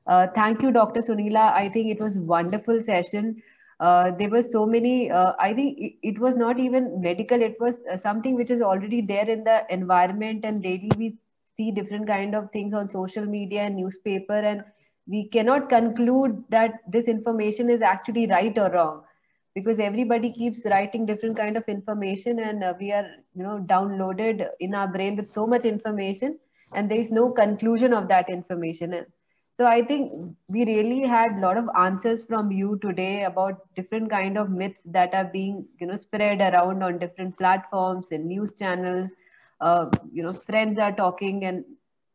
Thank you, Dr. Sunila. I think it was a wonderful session. There were so many, I think it was not even medical. It was something which is already there in the environment, and daily we see different kind of things on social media and newspaper, and we cannot conclude that this information is actually right or wrong, because everybody keeps writing different kind of information, and we are downloaded in our brain with so much information, and there is no conclusion of that information. And so I think we really had a lot of answers from you today about different kind of myths that are being spread around on different platforms and news channels. Friends are talking, and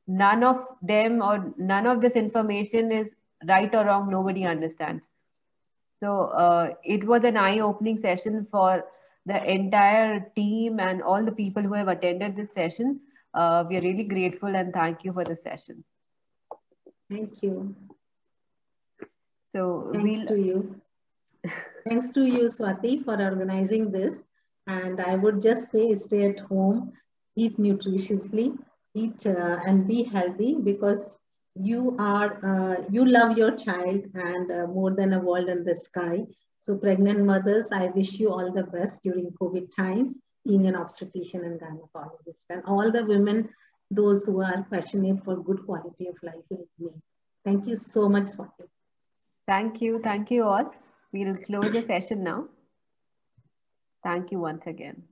none of them or none of this information is right or wrong. Nobody understands. So it was an eye-opening session for the entire team and all the people who have attended this session. We are really grateful and thank you for the session. Thank you. So thanks to you. Thanks to you, Swati, for organizing this. And I would just say, stay at home, eat nutritiously, eat and be healthy, because you love your child and more than a world in the sky. So pregnant mothers, I wish you all the best during COVID times, being an obstetrician and gynecologist, and all the women, those who are passionate for good quality of life like me. Thank you so much, Swati. Thank you. Thank you all. We'll close the session now. Thank you once again.